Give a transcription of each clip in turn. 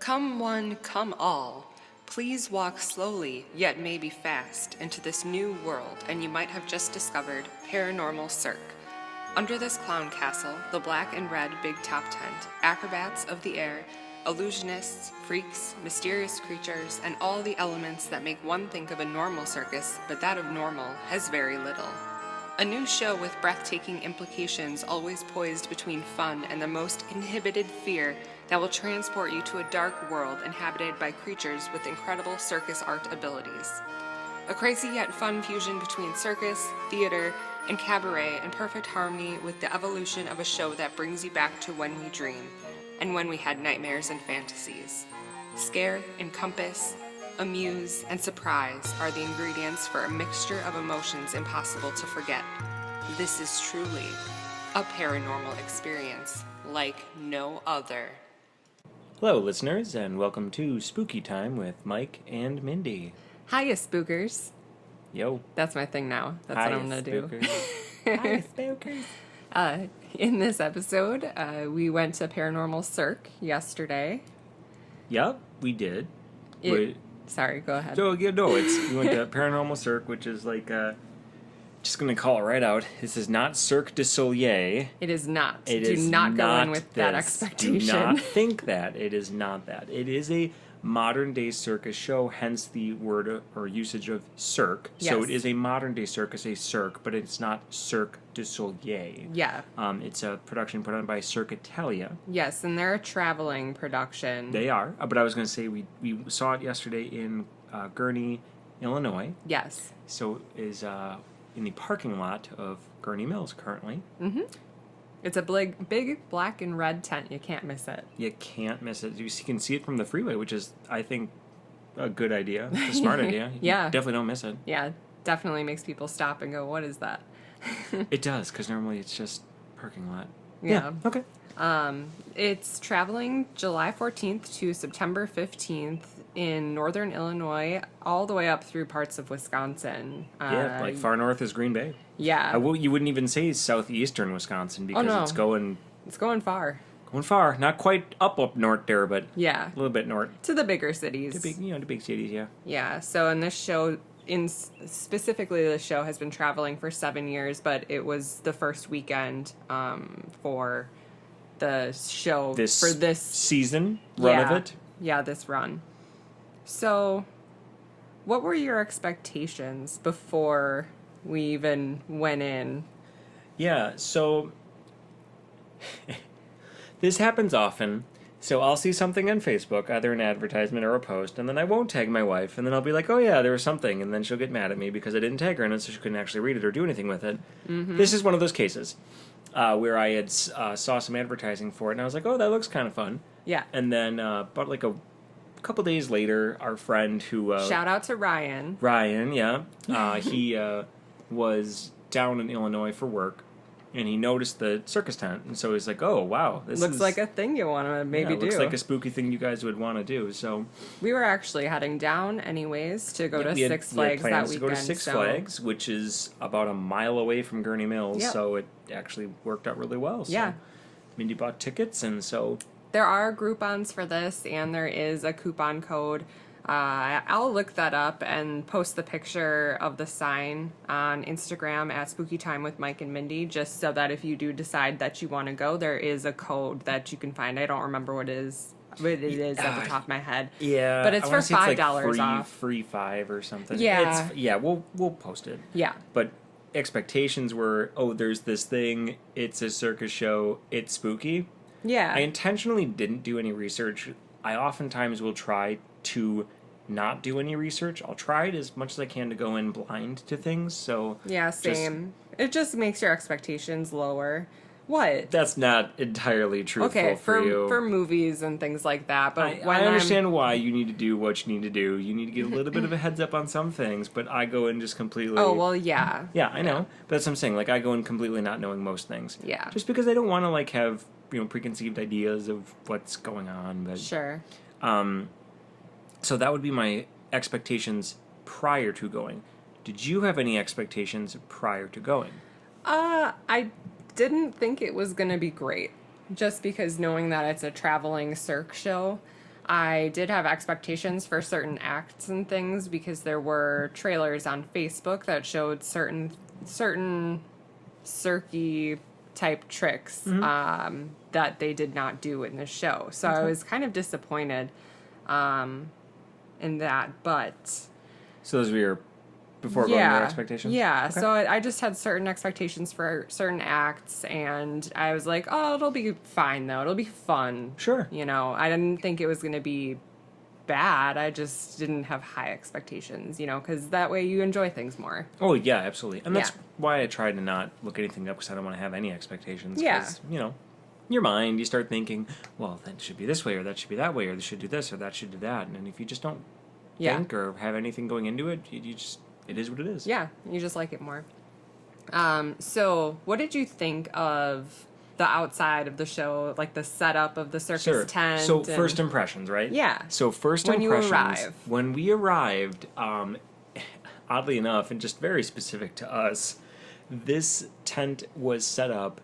Come one, come all. Please walk slowly, yet maybe fast, into this new world, and you might have just discovered Paranormal Cirque. Under this clown castle, the black and red big top tent, acrobats of the air, illusionists, freaks, mysterious creatures, and all the elements that make one think of a normal circus, but that of normal has very little. A new show with breathtaking implications always poised between fun and the most inhibited fear that will transport you to a dark world inhabited by creatures with incredible circus art abilities. A crazy yet fun fusion between circus, theater, and cabaret in perfect harmony with the evolution of a show that brings you back to when we dream, and when we had nightmares and fantasies. Scare, encompass, amuse, and surprise are the ingredients for a mixture of emotions impossible to forget. This is truly a paranormal experience like no other. Hello, listeners, and welcome to Spooky Time with Mike and Mindy. Hiya, spookers. Yo. That's my thing now. That's what I'm going to do. Hiya, spookers. In this episode, we went to Paranormal Cirque yesterday. Yep, we did. Sorry, go ahead. So, we went to Paranormal Cirque, which is like, just going to call it right out. This is not Cirque du Soleil. It is not. Do not go in with that expectation. Do not think that. It is not that. It is a modern-day circus show, hence the word or usage of Cirque. Yes. So it is a modern-day circus, a Cirque, but it's not Cirque du Soleil. Yeah. It's a production put on by Cirque Italia. Yes, and they're a traveling production. They are. But I was going to say, we saw it yesterday in Gurnee, Illinois. Yes. So it is in the parking lot of Gurnee Mills currently. Mm-hmm. It's a big black and red tent. You can't miss it. You can't miss it. You can see it from the freeway, which is, I think, a good idea. It's a smart idea. Yeah. Definitely don't miss it. Yeah, definitely makes people stop and go, what is that? It does, because normally it's just parking lot. Yeah. Okay. It's traveling July 14th to September 15th in northern Illinois, all the way up through parts of Wisconsin. Like far north is Green Bay. Yeah. You wouldn't even say southeastern Wisconsin because no. it's going far. Going far. Not quite up north there, but yeah, a little bit north. To the bigger cities. The big cities, yeah. Yeah, so in this show, specifically the show has been traveling for 7 years, but it was the first weekend for the show for this season run of it. Yeah, this run. So, what were your expectations before we even went in? Yeah, so this happens often. So I'll see something on Facebook, either an advertisement or a post, and then I won't tag my wife, and then I'll be like, oh yeah, there was something, and then she'll get mad at me because I didn't tag her in it, so she couldn't actually read it or do anything with it. Mm-hmm. This is one of those cases where I had saw some advertising for it, and I was like, oh, that looks kind of fun. Yeah. And then about like a couple days later, our friend who... shout out to Ryan. Ryan, yeah. He was down in Illinois for work, and he noticed the circus tent, and so he's like, oh, wow. This looks like a thing you want to maybe do. Looks like a spooky thing you guys would want to do, so... We were actually heading down anyways to go to Six Flags that weekend. To go to Six Flags, which is about a mile away from Gurnee Mills, so it actually worked out really well. So yeah. Mindy bought tickets, and so... There are Groupons for this, and there is a coupon code. I'll look that up and post the picture of the sign on Instagram at Spooky Time with Mike and Mindy, just so that if you do decide that you want to go, there is a code that you can find. I don't remember what it is at the top of my head. Yeah, but it's for $5 off. Free $5 or something. Yeah, we'll post it. Yeah, but expectations were, oh, there's this thing. It's a circus show. It's spooky. Yeah, I intentionally didn't do any research. I oftentimes will try to not do any research. I'll try it as much as I can to go in blind to things. So yeah, same. It just makes your expectations lower. What? That's not entirely truthful for you. For movies and things like that. But I understand why you need to do what you need to do. You need to get a little bit of a heads up on some things, but I go in just completely... Oh, well, yeah. Yeah, I know. But that's what I'm saying. Like, I go in completely not knowing most things. Yeah. Just because I don't want to, like, have, preconceived ideas of what's going on. But sure. So that would be my expectations prior to going. Did you have any expectations prior to going? I didn't think it was going to be great. Just because knowing that it's a traveling Cirque show, I did have expectations for certain acts and things because there were trailers on Facebook that showed certain cirky type tricks that they did not do in the show. So I was kind of disappointed in that, but... So those were your before going your expectations? Yeah, okay. so I just had certain expectations for certain acts, and I was like, oh, it'll be fine, though. It'll be fun. Sure. You know, I didn't think it was going to be bad. I just didn't have high expectations, you know, because that way you enjoy things more. Oh, yeah, absolutely. And that's why I try to not look anything up, because I don't want to have any expectations. Yeah. Because, you know, in your mind, you start thinking, well, that should be this way, or that should be that way, or this should do this, or that should do that. And if you just don't think or have anything going into it, you just... It is what it is. Yeah, you just like it more. So, what did you think of the outside of the show, like the setup of the circus tent? So, first impressions, right? Yeah. So, first when impressions. You arrive. When we arrived, oddly enough, and just very specific to us, this tent was set up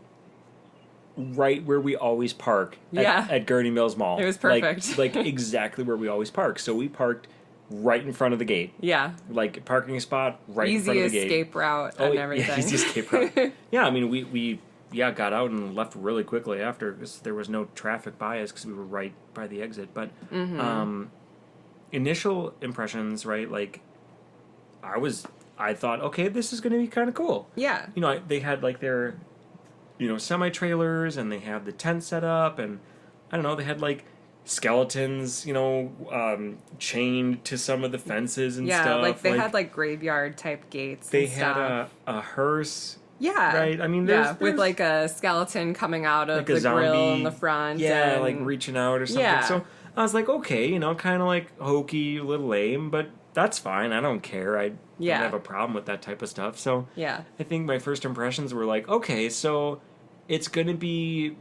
right where we always park at Gurney Mills Mall. It was perfect. Like exactly where we always park. So, we parked right in front of the gate. Yeah. Like parking spot right in front of the gate. Easy escape route and everything. Yeah, easy escape route. Yeah, I mean, we got out and left really quickly after because there was no traffic by us because we were right by the exit. But initial impressions, right, like I thought, okay, this is going to be kind of cool. Yeah. You know, they had like their, you know, semi-trailers and they had the tent set up and I don't know, they had like skeletons, you know, chained to some of the fences and stuff. Yeah, like they had like graveyard type gates. They had a hearse. Yeah. Right? I mean, there's with like a skeleton coming out of like the grill in the front. Yeah, and... like reaching out or something. Yeah. So I was like, okay, you know, kind of like hokey, a little lame, but that's fine. I don't care. I don't have a problem with that type of stuff. So yeah, I think my first impressions were like, okay, so it's going to be,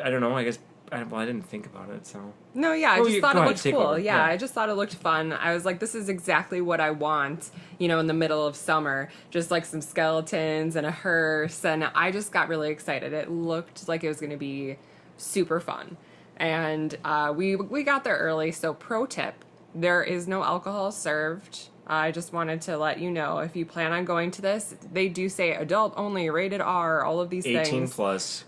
I don't know, I guess, I didn't think about it, so... No, yeah, I just thought it looked cool. Yeah, I just thought it looked fun. I was like, this is exactly what I want, you know, in the middle of summer. Just like some skeletons and a hearse, and I just got really excited. It looked like it was going to be super fun. And we got there early, so pro tip, there is no alcohol served. I just wanted to let you know, if you plan on going to this, they do say adult only, rated R, all of these 18 things. 18 plus.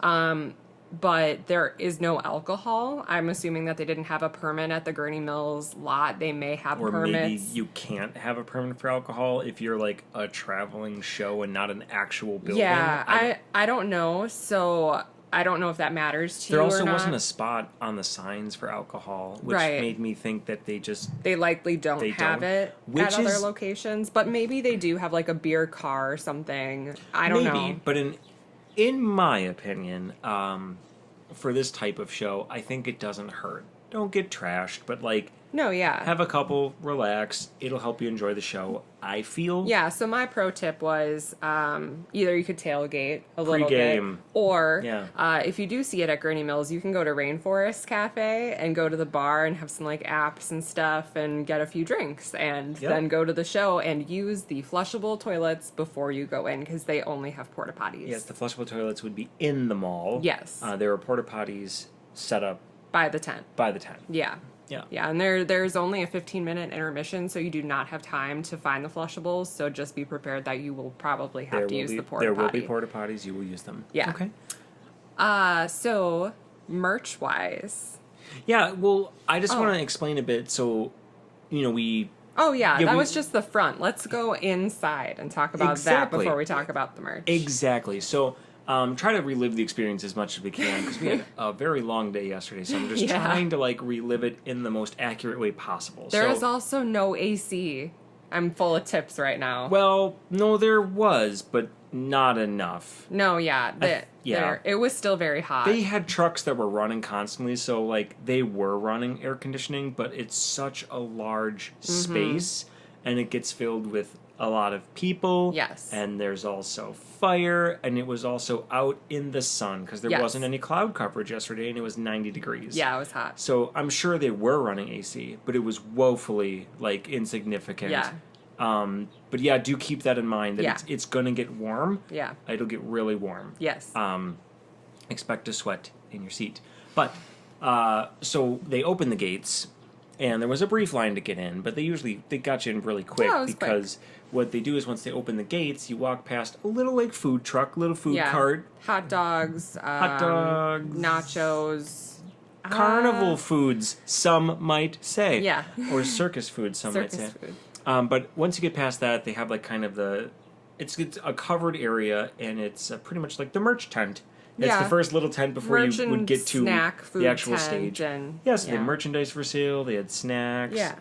But there is no alcohol. I'm assuming that they didn't have a permit at the Gurney Mills lot. They may have permits. Or maybe you can't have a permit for alcohol if you're like a traveling show and not an actual building. Yeah, I don't know. So I don't know if that matters to you or not. There also wasn't a spot on the signs for alcohol, which made me think that they likely don't have it at other locations. But maybe they do have like a beer car or something. I don't know. Maybe, but in my opinion, for this type of show, I think it doesn't hurt. Don't get trashed, but like... No, yeah. Have a couple, relax. It'll help you enjoy the show, I feel. Yeah, so my pro tip was either you could tailgate a little bit, or if you do see it at Gurney Mills, you can go to Rainforest Cafe and go to the bar and have some like apps and stuff and get a few drinks and then go to the show and use the flushable toilets before you go in because they only have porta potties. Yes, the flushable toilets would be in the mall. Yes. There were porta potties set up by the tent. Yeah. Yeah. Yeah, and there's only a 15-minute intermission, so you do not have time to find the flushables, so just be prepared that you will probably have to use the porta potty. There will be porta potties, you will use them. Yeah. Okay. So, merch-wise. Yeah, well, I just want to explain a bit, so, you know, we... Oh, yeah, that was just the front. Let's go inside and talk about that before we talk about the merch. Exactly. So... try to relive the experience as much as we can because we had a very long day yesterday, so I'm just trying to like relive it in the most accurate way possible. There is also no AC. I'm full of tips right now. Well, no, there was, but not enough. No, it was still very hot. They had trucks that were running constantly, so like they were running air conditioning, but it's such a large space, and it gets filled with a lot of people. Yes. And there's also fire, and it was also out in the sun because there wasn't any cloud coverage yesterday, and it was 90 degrees. Yeah, it was hot. So I'm sure they were running AC, but it was woefully like insignificant. Yeah. But yeah, do keep that in mind that it's gonna get warm. Yeah. It'll get really warm. Yes. Expect to sweat in your seat. But So they opened the gates, and there was a brief line to get in, but they got you in really quick Oh, it was because what they do is once they open the gates, you walk past a little like food truck, little food cart, hot dogs, nachos, carnival foods, some might say, yeah, or circus food, some might say. food. But once you get past that, they have like kind of it's a covered area, and it's pretty much like the merch tent. It's the first little tent before you would get to snack, food the actual tent stage. And, yes, they had merchandise for sale. They had snacks. Yeah.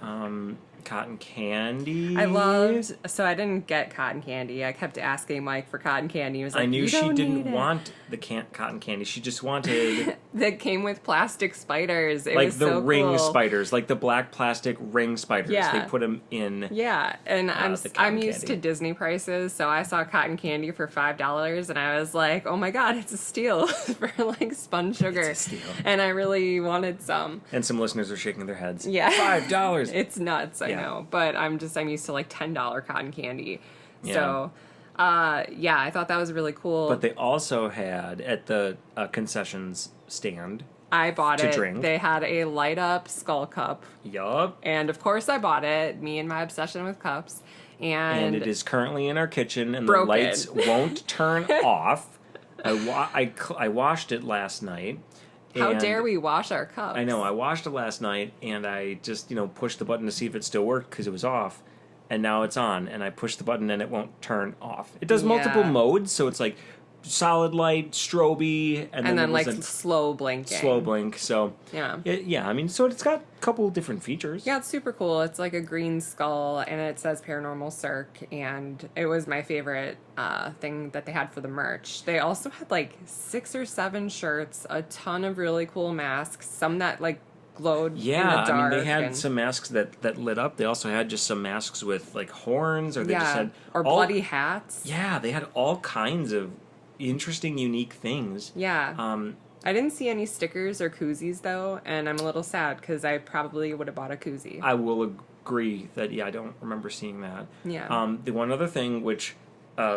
Cotton candy. So I didn't get cotton candy. I kept asking Mike for cotton candy. He was like, I knew you she don't didn't need it. want the cotton candy. She just wanted That came with plastic spiders. It like was the so ring cool. spiders, like the black plastic ring spiders. Yeah. They put them in. Yeah, and the I'm cotton used candy. to Disney prices, so I saw cotton candy for $5, and I was like, "Oh my god, it's a steal for like spun sugar!" It's a steal. And I really wanted some. And some listeners are shaking their heads. Yeah, $5. It's nuts, I know, but I'm used to like $10 cotton candy. Yeah. So, I thought that was really cool. But they also had at the concessions stand. I bought to it. drink. They had a light up skull cup, Yup. and of course I bought it. Me and my obsession with cups, And it is currently in our kitchen, and broken. the lights won't turn off. I washed it last night. How and dare we wash our cups? I know. I washed it last night, and I just pushed the button to see if it still worked because it was off, and now it's on. And I pushed the button, and it won't turn off. It does multiple Yeah. modes, so it's like solid light, strobe, and then like a slow blinking. slow blink. So Yeah. I mean, so it's got a couple different features. Yeah, it's super cool. It's like a green skull, and it says Paranormal Cirque, and it was my favorite thing that they had for the merch. They also had like 6 or 7 shirts, a ton of really cool masks, some that like glowed in the dark. I mean, they had some masks that lit up. They also had just some masks with like horns, or they just had bloody hats. Yeah, they had all kinds of interesting, unique things. Yeah. I didn't see any stickers or koozies though, and I'm a little sad because I probably would have bought a koozie. I will agree that I don't remember seeing that. Yeah. The one other thing, which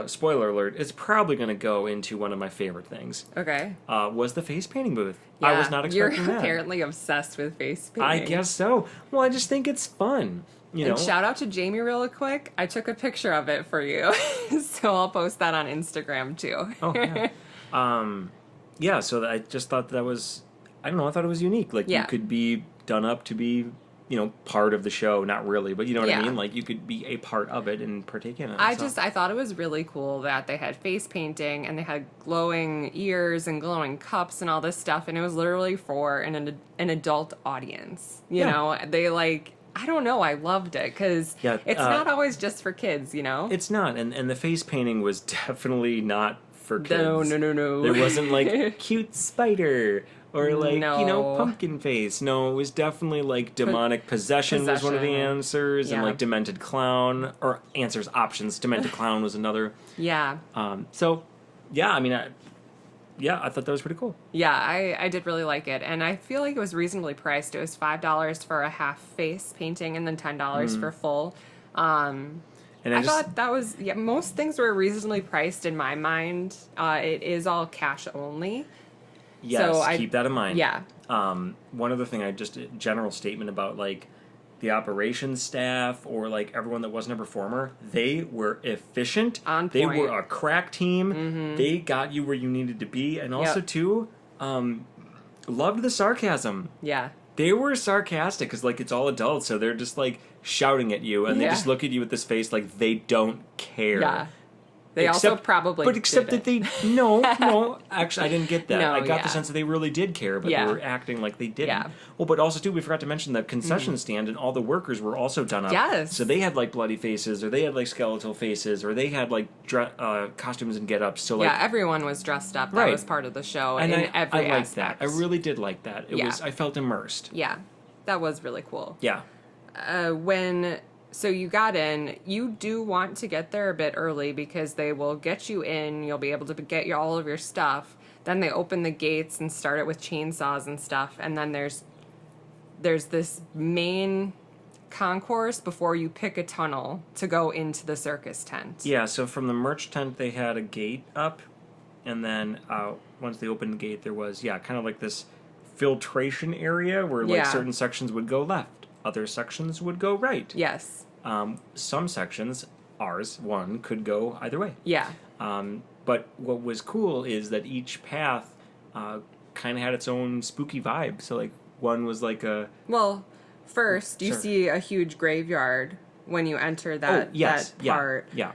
spoiler alert, is probably going to go into one of my favorite things. Okay. Was the face painting booth. Yeah, I was not expecting you're that. apparently obsessed with face painting. I guess so. Well, I just think it's fun. And shout out to Jamie real quick. I took a picture of it for you. So I'll post that on Instagram too. Oh, yeah. So I just thought that was, I don't know, I thought it was unique. Like you could be done up to be, part of the show. Not really, but you know what I mean? Like you could be a part of it and partake in it. I thought it was really cool that they had face painting and they had glowing ears and glowing cups and all this stuff. And it was literally for an adult audience. You know, they like, I don't know. I loved it because it's not always just for kids, It's not. And the face painting was definitely not for kids. No. There wasn't like cute spider or like, No. pumpkin face. No, it was definitely like demonic possession was one of the answers and like demented clown or answers options. Demented clown was another. Yeah. So, yeah, I mean, I thought that was pretty cool. Yeah, I did really like it. And I feel like it was reasonably priced. It was $5 for a half face painting and then $10 for full. And I thought that was, most things were reasonably priced in my mind. It is all cash only. Yes, so keep that in mind. Yeah. One other thing, a general statement about like the operations staff or like everyone that wasn't a performer, they were efficient. On point. They were a crack team. Mm-hmm. They got you where you needed to be, and also too, loved the sarcasm. Yeah. They were sarcastic because like it's all adults, so they're just like shouting at you, and they just look at you with this face like they don't care. Yeah. They also probably But except did that they... No, actually, I didn't get that. No, I got the sense that they really did care, but they were acting like they didn't. Yeah. Well, but also, too, we forgot to mention the concession stand and all the workers were also done up. Yes. So they had, like, bloody faces, or they had, like, skeletal faces, or they had, like, costumes and get-ups. So, like, everyone was dressed up. That was part of the show and in I every liked aspect. that. I really did like that. It was... I felt immersed. Yeah. That was really cool. Yeah. So you got in, you do want to get there a bit early because they will get you in, you'll be able to get all of your stuff. Then they open the gates and start it with chainsaws and stuff. And then there's this main concourse before you pick a tunnel to go into the circus tent. Yeah, so from the merch tent, they had a gate up. And then once they opened the gate, there was, kind of like this filtration area where like Yeah. certain sections would go left, other sections would go right. Yes. Some sections, one, could go either way. Yeah. But what was cool is that each path kind of had its own spooky vibe. So like one was like a Well, first you Sure. see a huge graveyard when you enter that yes, that part. yeah.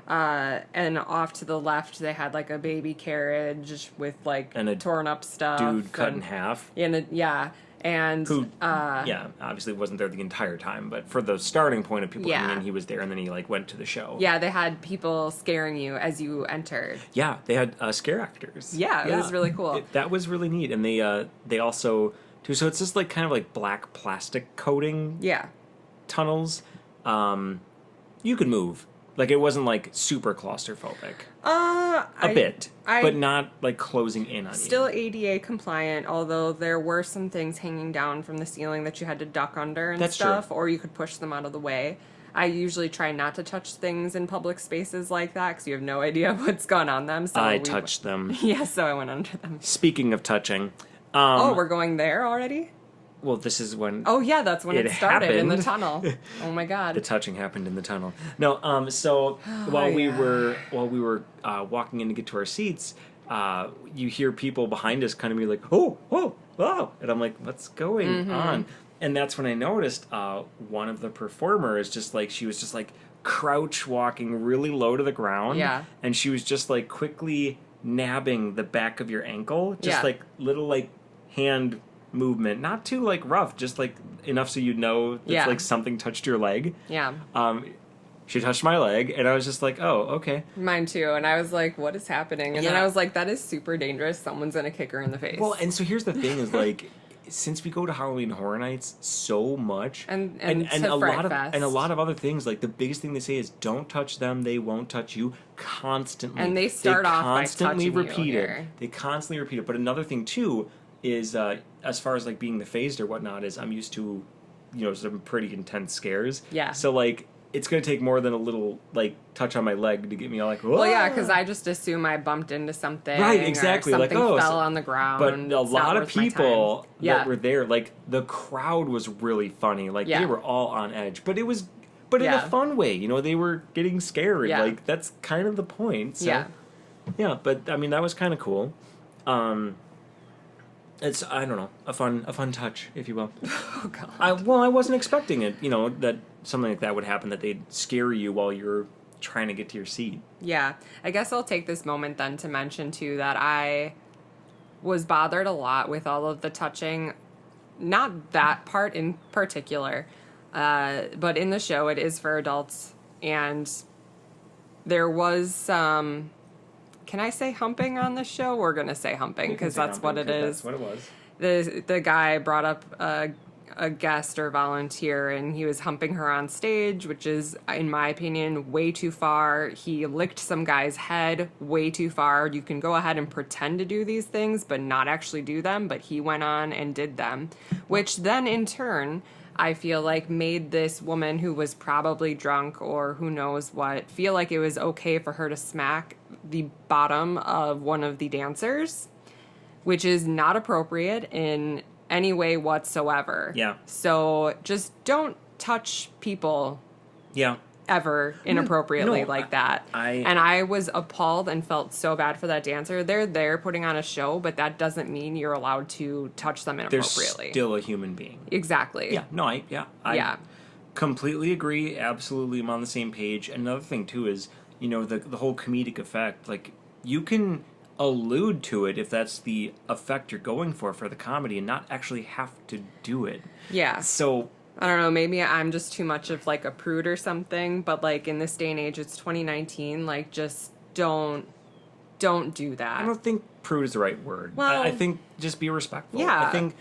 And off to the left they had like a baby carriage with like And a torn up stuff. dude cut in and, half. yeah. And Who, obviously wasn't there the entire time, but for the starting point of people coming in, he was there, and then he like went to the show. yeah, they had people scaring you as you entered. Yeah, they had scare actors. Yeah, it was really cool. That was really neat, and they also too. So it's just like kind of like black plastic coating Yeah. tunnels. You could move. Like it wasn't like super claustrophobic. A bit, but not like closing in on you. Still ADA compliant, although there were some things hanging down from the ceiling that you had to duck under and That's stuff, true. or you could push them out of the way. I usually try not to touch things in public spaces like that because you have no idea what's gone on them. So I touched them. Yeah, so I went under them. Speaking of touching, We're going there already? well, this is when Oh yeah, that's when it started in the happened. tunnel. Oh my god. the touching happened in the tunnel. No, so while we were walking in to get to our seats, you hear people behind us kind of be like, oh, and I'm like, what's going on? And that's when I noticed one of the performers she was just like crouch walking really low to the ground. Yeah. And she was just like quickly nabbing the back of your ankle, just Yeah. like little like hand movement, not too like rough, just like enough so you'd know it's Yeah. like something touched your leg. Yeah. She touched my leg, and I was just like, oh, okay. Mine too. And I was like, what is happening? And then Yeah. I was like, that is super dangerous. Someone's gonna kick her in the face. Well, and so here's the thing is like, since we go to Halloween Horror Nights so much, And a to lot Fright of Fest. and a lot of other things, like the biggest thing they say is don't touch them, they won't touch you, constantly. And they start off by constantly touching you repeat it. here. They constantly repeat it. But another thing too is as far as like being the phased or whatnot is I'm used to, some pretty intense scares. Yeah. So like it's gonna take more than a little like touch on my leg to get me all like, whoa. Well, yeah, because I just assume I bumped into something. Right, exactly. Or Like, something fell so- on the ground. But a It's not lot of worth my time. people Yeah. that were there, like the crowd was really funny. Like Yeah. they were all on edge, but in Yeah. a fun way. They were getting scared. Yeah. Like that's kind of the point. So, Yeah. yeah. But I mean, that was kind of cool. It's I don't know a fun touch, if you will. Oh god. I wasn't expecting it. That something like that would happen. That they'd scare you while you're trying to get to your seat. Yeah, I guess I'll take this moment then to mention too that I was bothered a lot with all of the touching. Not that part in particular, but in the show it is for adults, and there was some. Can I say humping on the show? We're gonna say humping because that's what it is. That's what it was. The guy brought up a guest or volunteer, and he was humping her on stage, which is, in my opinion, way too far. He licked some guy's head way too far. You can go ahead and pretend to do these things, but not actually do them. But he went on and did them, which then in turn, I feel like made this woman who was probably drunk or who knows what feel like it was okay for her to smack the bottom of one of the dancers, which is not appropriate in any way whatsoever. Yeah. So just don't touch people Yeah. ever inappropriately no, like that. And I was appalled and felt so bad for that dancer. They're there putting on a show, but that doesn't mean you're allowed to touch them They're inappropriately. still a human being. Exactly. Yeah. No, I completely agree. Absolutely, I'm on the same page. Another thing too is, the whole comedic effect. Like you can allude to it if that's the effect you're going for the comedy, and not actually have to do it. Yeah. So I don't know, maybe I'm just too much of like a prude or something, but like in this day and age, it's 2019, like just don't do that. I don't think prude is the right word. Well, I think just be respectful. yeah. I think,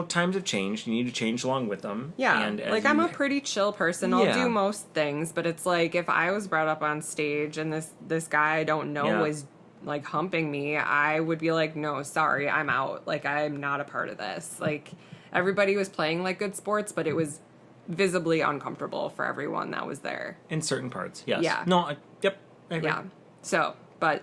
times have changed. You need to change along with them. Yeah, And as like I'm a pretty chill person. I'll Yeah. do most things, but it's like if I was brought up on stage and this guy I don't know Yeah. was like humping me, I would be like, no, sorry, I'm out. Like I'm not a part of this. Like everybody was playing like good sports, but it was visibly uncomfortable for everyone that was there. in certain parts. Yes. Yeah. No. Yep. I agree. Yeah. So, but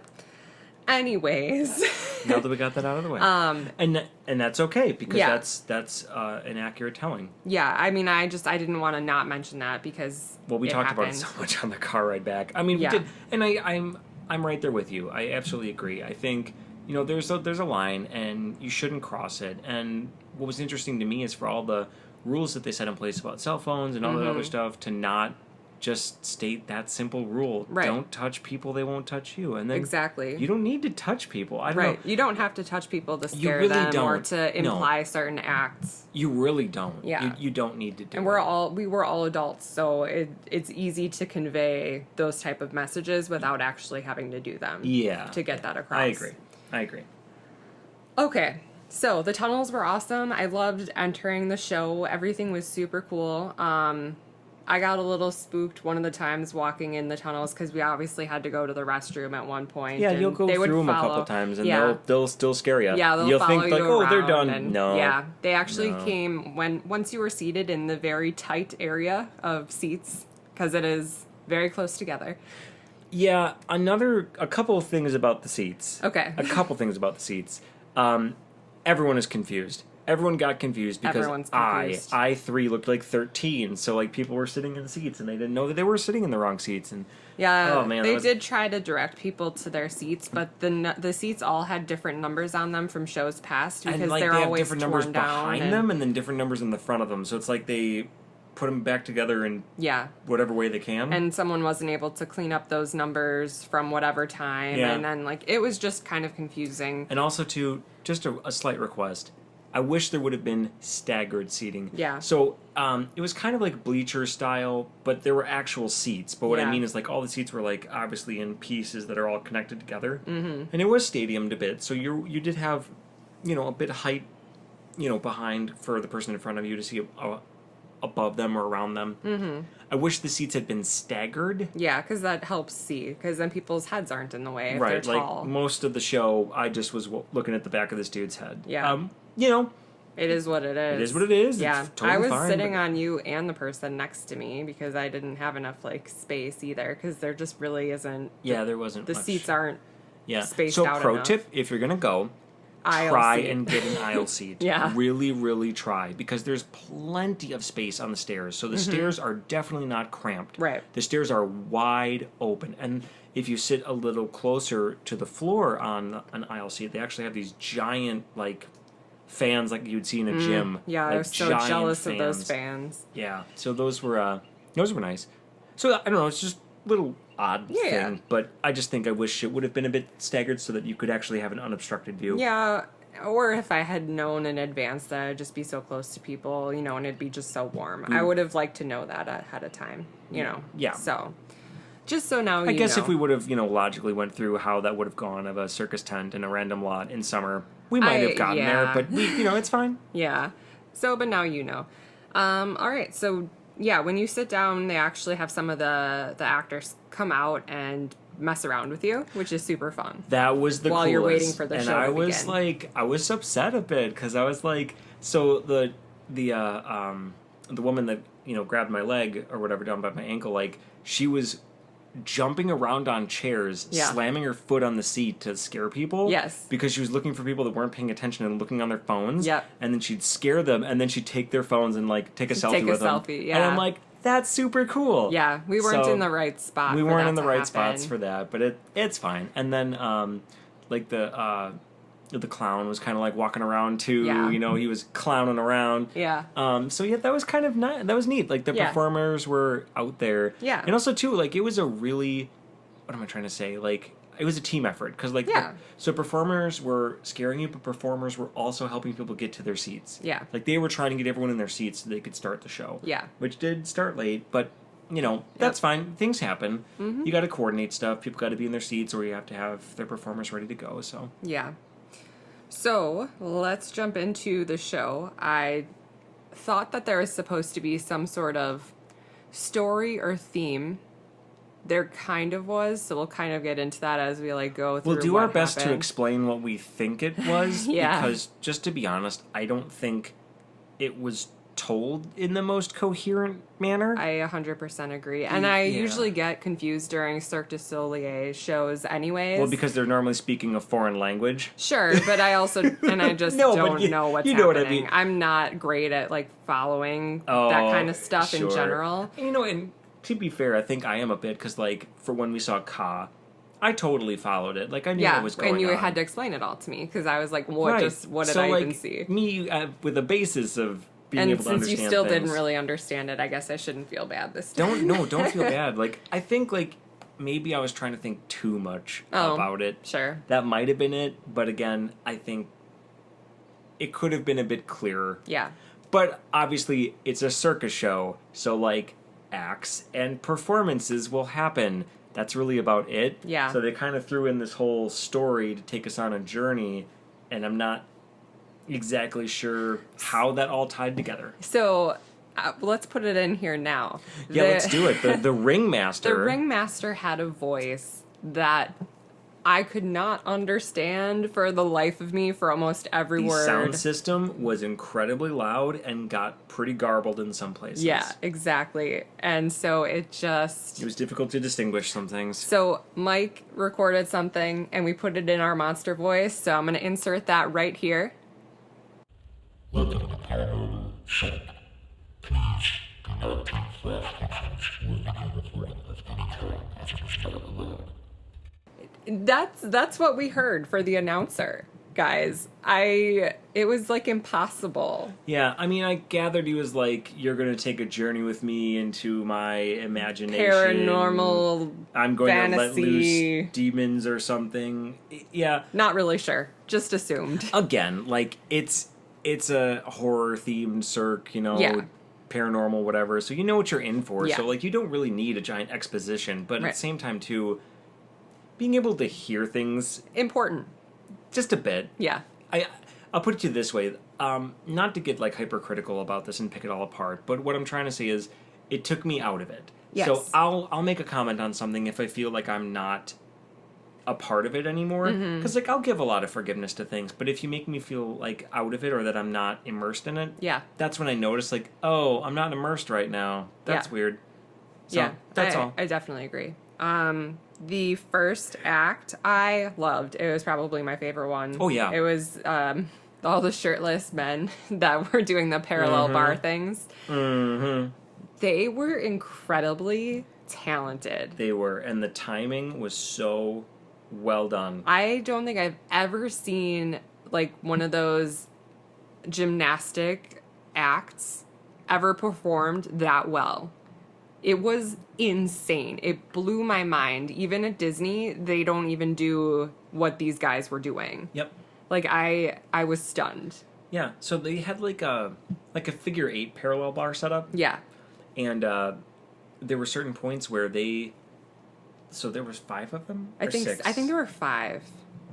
anyways, Now that we got that out of the way. And that's okay, because that's an accurate telling. Yeah, I mean, I didn't want to not mention that because we talked about it so much on the car ride back. I mean, we did, and I'm right there with you. I absolutely agree. I think, there's a line, and you shouldn't cross it. And what was interesting to me is for all the rules that they set in place about cell phones and all that other stuff, to not just state that simple rule. Right. Don't touch people, they won't touch you. And then exactly. You don't need to touch people. I don't know. You don't have to touch people to scare really them don't. or to imply certain acts. You really don't. Yeah. You don't need to do and we were all adults, so it's easy to convey those type of messages without actually having to do them. Yeah. To get that across. I agree. Okay. So the tunnels were awesome. I loved entering the show. Everything was super cool. I got a little spooked one of the times walking in the tunnels because we obviously had to go to the restroom at one point. Yeah, you'll go through them a couple times, and they'll still scare you. Yeah, you'll follow think like, you they're done. And, no. Yeah, they actually came once you were seated in the very tight area of seats, because it is very close together. Yeah, a couple of things about the seats. Okay. A couple things about the seats. Everyone is confused. Everyone got confused because I3 looked like 13, so like people were sitting in the seats and they didn't know that they were sitting in the wrong seats. And they did try to direct people to their seats, but the seats all had different numbers on them from shows past, because and, like, they're they have always different torn numbers down behind them and then different numbers in the front of them. So it's like they put them back together in whatever way they can. And someone wasn't able to clean up those numbers from whatever time, and then like it was just kind of confusing. And also too, just a slight request. I wish there would have been staggered seating. Yeah. So it was kind of like bleacher style, but there were actual seats. But what I mean is, like, all the seats were like obviously in pieces that are all connected together, and it was stadiumed a bit. So you did have, a bit of height, behind for the person in front of you to see above them or around them. Mm-hmm. I wish the seats had been staggered. Yeah, because that helps see, because then people's heads aren't in the way if right, they're tall. Like most of the show, I just was looking at the back of this dude's head. Yeah. It is what it is. It is what it is. Yeah. It's totally I was fine, sitting on you and the person next to me because I didn't have enough space either, because there just really isn't. Yeah, there wasn't. The much. seats aren't. Yeah. Spaced so out pro enough. tip: if you're gonna go, try and get an aisle seat. Yeah. Really, really try, because there's plenty of space on the stairs. So the stairs are definitely not cramped. Right. The stairs are wide open, and if you sit a little closer to the floor on an aisle seat, they actually have these giant fans like you'd see in a gym. Yeah, I was so jealous of those fans. Yeah, so those were nice. So I don't know, it's just a little odd thing, but I just think I wish it would have been a bit staggered so that you could actually have an unobstructed view. Yeah, or if I had known in advance that I'd just be so close to people, and it'd be just so warm. I would have liked to know that ahead of time, Yeah. So, just so now I guess if we would have, logically went through how that would have gone of a circus tent in a random lot in summer, we might have gotten there, but it's fine. Yeah. So, but now you know. All right, so yeah, when you sit down, they actually have some of the actors come out and mess around with you, which is super fun. That was the while coolest. You're waiting for the and show I to was begin. I was upset a bit because I was like, so the woman that grabbed my leg or whatever down by my ankle, she was jumping around on chairs, slamming her foot on the seat to scare people. Yes. Because she was looking for people that weren't paying attention and looking on their phones. Yep. And then she'd scare them, and then she'd take their phones and take a selfie with them. Yeah. And I'm like, that's super cool. Yeah, we weren't in the right spot. We weren't in the right happen. spots for that, but it's fine. And then the clown was kind of walking around too. Yeah. He was clowning around. Yeah. So yeah, that was kind of nice. That was neat. The performers were out there. Yeah. And also too, it was a really, what am I trying to say? It was a team effort because so performers were scaring you, but performers were also helping people get to their seats. Yeah. They were trying to get everyone in their seats so they could start the show. Yeah. Which did start late, but that's fine. Things happen. Mm-hmm. You got to coordinate stuff. People got to be in their seats, or you have to have their performers ready to go. So yeah. So let's jump into the show. I thought that there was supposed to be some sort of story or theme. There kind of was, so we'll kind of get into that as we go through. We'll do our best to explain what we think it was. Yeah. Because just to be honest, I don't think it was told in the most coherent manner. I 100% agree. And I usually get confused during Cirque du Soleil shows anyways. Well, because they're normally speaking a foreign language. Sure, but I also, and I just No, don't know what's you know happening. what I mean. I'm not great at, like, following that kind of stuff in general. You know, and to be fair, I think I am a bit, because, like, for when we saw Ka, I totally followed it. Like, I knew what was going on. And you had to explain it all to me, because I was like, what did I even see? Me, with a basis of being able to understand And since you still things. didn't really understand it, I guess I shouldn't feel bad this time. Don't feel bad. Like, I think, like, maybe I was trying to think too much about it. Sure. That might have been it, but again, I think it could have been a bit clearer. Yeah. But obviously, it's a circus show, so, like, acts and performances will happen. That's really about it. Yeah. So they kind of threw in this whole story to take us on a journey, and I'm not exactly sure how that all tied together. So let's put it in here now. Yeah, let's do it. The ringmaster. The ringmaster had a voice that I could not understand for the life of me for almost every The word. sound system was incredibly loud and got pretty garbled in some places. Yeah, exactly. And so it was difficult to distinguish some things. So Mike recorded something and we put it in our monster voice. So I'm going to insert that right here. Welcome to Paranormal Cirque. Please do not take false pictures or video recording of any kind as a display of the world. That's what we heard for the announcer, guys. It was like impossible. Yeah, I mean, I gathered he was like, "You're going to take a journey with me into my imagination. Paranormal I'm going fantasy. to let loose demons or something." Yeah. Not really sure. Just assumed. Again, like, it's a horror-themed Cirque, you know, Yeah. paranormal, whatever, so you know what you're in for. Yeah. So, like, you don't really need a giant exposition, but Right. at the same time, too, being able to hear things Important. just a bit. Yeah. I'll put it to you this way, not to get, like, hypercritical about this and pick it all apart, but what I'm trying to say is, it took me out of it. Yes. So I'll make a comment on something if I feel like I'm not a part of it anymore, because like I'll give a lot of forgiveness to things, but if you make me feel like out of it or that I'm not immersed in it, Yeah. that's when I notice, like, oh, I'm not immersed right now. That's Yeah. weird. So, Yeah. that's all. I definitely agree. The first act I loved. It was probably my favorite one. Oh, yeah. It was all the shirtless men that were doing the parallel bar things. Mm-hmm. They were incredibly talented. They were, and the timing was so well done. I don't think I've ever seen like one of those gymnastic acts ever performed that well. It was insane. It blew my mind. Even at Disney, they don't even do what these guys were doing. Yep. Like I was stunned. Yeah. So they had like a figure 8 parallel bar setup, Yeah. and there were certain points where so there was 5 of them. Or 6? I think there were 5.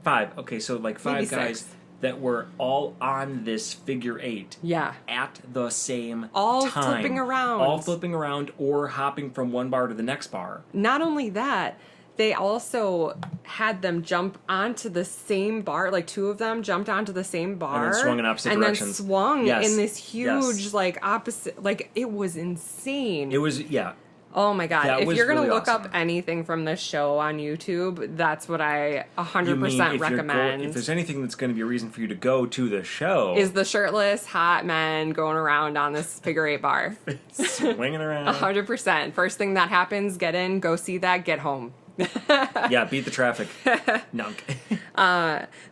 5. Okay, so like 5 Maybe guys 6. that were all on this figure 8 Yeah. at the same All time. flipping around. All flipping around or hopping from one bar to the next bar. Not only that, they also had them jump onto the same bar. Like 2 of them jumped onto the same bar. And then swung in opposite directions. And then swung Yes. in this huge, Yes. like, opposite. Like, it was insane. It was, yeah. Oh my God. That If was you're going to really look awesome. up anything from this show on YouTube, that's what I 100% if recommend. if there's anything that's going to be a reason for you to go to the show, is the shirtless, hot men going around on this figure 8 bar. swinging around. 100%. First thing that happens, get in, go see that, get home. Yeah, beat the traffic. Nunk.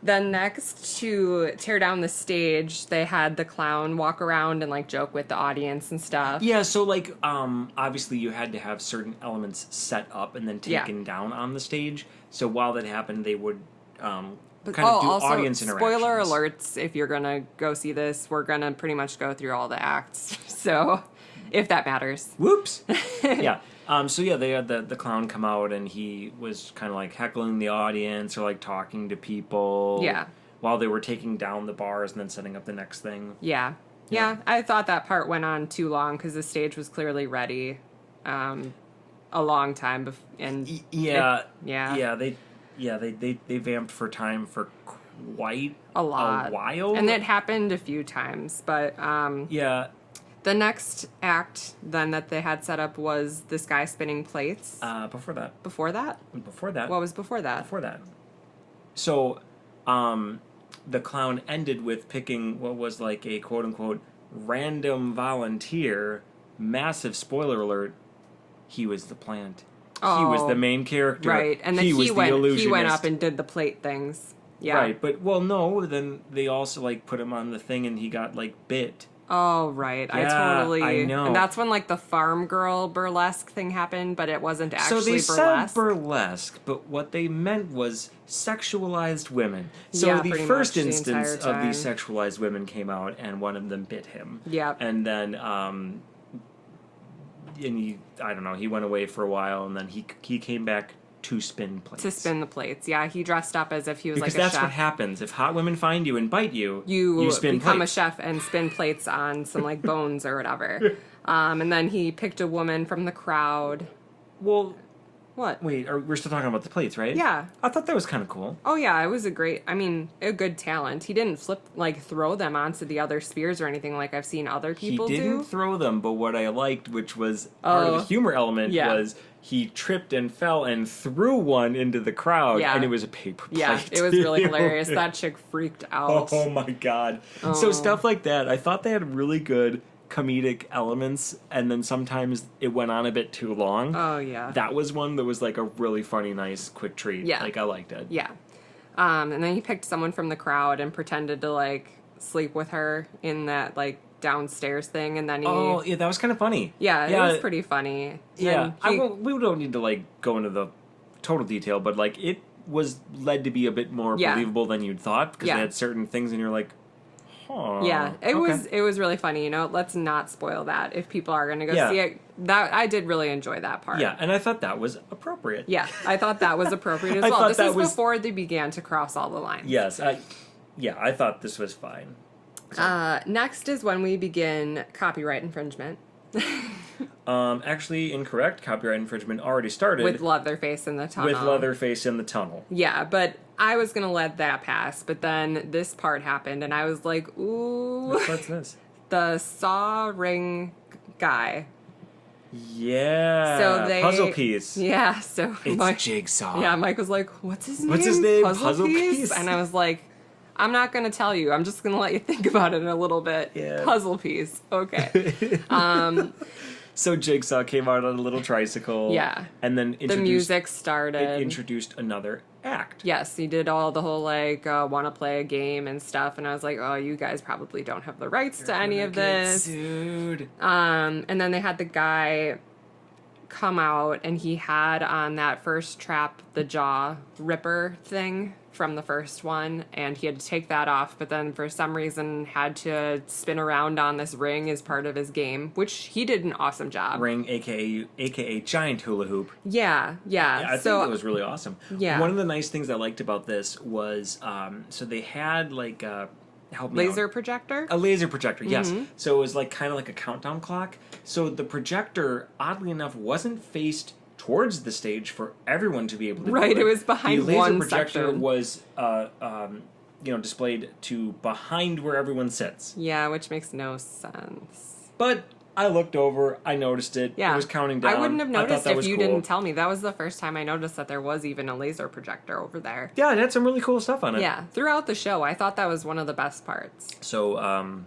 Then next, to tear down the stage, they had the clown walk around and like joke with the audience and stuff. Yeah, so like obviously you had to have certain elements set up and then taken down on the stage. So while that happened, they would kind of do also, audience interactions. spoiler alerts, if you're gonna go see this, we're gonna pretty much go through all the acts. So, if that matters. Whoops. Yeah. So yeah, they had the clown come out and he was kind of like heckling the audience or like talking to people. Yeah. While they were taking down the bars and then setting up the next thing. Yeah. Yeah, I thought that part went on too long because the stage was clearly ready a long time and They vamped for time for quite a lot. a while. And it happened a few times, but yeah. The next act then that they had set up was this guy spinning plates. Before that. Before that? Before that. What was before that? Before that. So, the clown ended with picking what was like a quote-unquote random volunteer. Massive spoiler alert. He was the plant. Oh, he was the main character. Right, and then he was went. the illusionist. He went up and did the plate things. Yeah. Right, but well, no. Then they also like put him on the thing, and he got like bit. Oh, right. Yeah, I know. And that's when like the farm girl burlesque thing happened, but it wasn't actually so they burlesque. said burlesque, but what they meant was sexualized women. So Yeah, the pretty first much the instance entire of time. these sexualized women came out, and one of them bit him. Yep. And then, and I don't know, he went away for a while, and then he came back to spin plates. To spin the plates. Yeah, he dressed up as if he was because like a that's chef. what happens. If hot women find you and bite you, You spin become plates. a chef and spin plates on some like bones or whatever. And then he picked a woman from the crowd. Well, What? wait, we're still talking about the plates, right? Yeah. I thought that was kind of cool. Oh yeah, it was a good talent. He didn't throw them onto the other spears or anything like I've seen other people He didn't do. throw them, but what I liked, which was part of the humor element, yeah. was he tripped and fell and threw one into the crowd, Yeah. and it was a paper plate. Yeah, it was really hilarious. That chick freaked out. Oh my god. Oh. So stuff like that, I thought they had really good comedic elements, and then sometimes it went on a bit too long. Oh yeah. That was one that was like a really funny, nice, quick treat. Yeah. Like, I liked it. Yeah. And then he picked someone from the crowd and pretended to like sleep with her in that like downstairs thing, and then he. Oh, yeah, that was kind of funny. Yeah, it was pretty funny. Yeah, And we don't need to like go into the total detail, but like it was led to be a bit more Yeah. believable than you'd thought because Yeah. they had certain things, and you're like, huh. Yeah, it okay. was really funny. You know, let's not spoil that if people are going to go Yeah. see it. That I did really enjoy that part. Yeah, and I thought that was appropriate. Yeah, I thought that was appropriate as I well. thought This that is was- before they began to cross all the lines. Yes, I thought this was fine. Next is when we begin copyright infringement Actually, incorrect. Copyright infringement already started with Leatherface in the tunnel. with Leatherface in the tunnel. Yeah, but I was gonna let that pass, but then this part happened, and I was like, "Ooh!" What's this? The saw ring guy. Yeah. So they puzzle piece. Yeah, so It's Jigsaw. Yeah, Mike was like, "What's his name? What's his name? Puzzle piece?" Piece? And I was like, "I'm not gonna tell you. I'm just gonna let you think about it a little bit." Yeah. Puzzle piece. Okay. So Jigsaw came out on a little tricycle. Yeah. And then The music started. It introduced another act. Yes, he did all the whole like want to play a game and stuff, and I was like, "Oh, you guys probably don't have the rights to any of this." Dude. And then they had the guy come out, and he had on that first trap the jaw ripper thing from the first one, and he had to take that off, but then for some reason had to spin around on this ring as part of his game, which he did an awesome job. Ring, aka giant hula hoop. Yeah. Yeah, I So think it was really awesome. Yeah. One of the nice things I liked about this was, so they had like help me laser out. projector. A laser projector, yes. Mm-hmm. So it was like kind of like a countdown clock. So the projector, oddly enough, wasn't faced towards the stage for everyone to be able to Right, do it was behind the laser one projector section. was displayed to behind where everyone sits. Yeah, which makes no sense. But I looked over, I noticed it. Yeah. It was counting down. I wouldn't have I thought noticed that if was you cool. didn't tell me. That was the first time I noticed that there was even a laser projector over there. Yeah, it had some really cool stuff on it. Yeah, throughout the show, I thought that was one of the best parts. So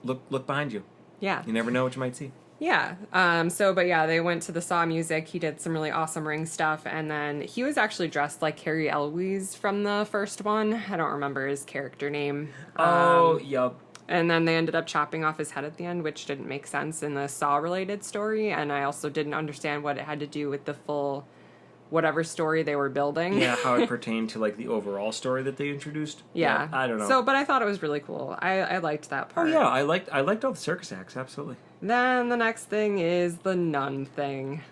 look behind you. Yeah. You never know what you might see. Yeah. But yeah, they went to the Saw music. He did some really awesome ring stuff. And then he was actually dressed like Carrie Eloise from the first one. I don't remember his character name. Yep. And then they ended up chopping off his head at the end, which didn't make sense in the Saw-related story. And I also didn't understand what it had to do with the full whatever story they were building. Yeah, how it pertained to like the overall story that they introduced. Yeah. I don't know. So, but I thought it was really cool. I liked that oh part. yeah, I liked all the circus acts, absolutely. Then the next thing is the nun thing.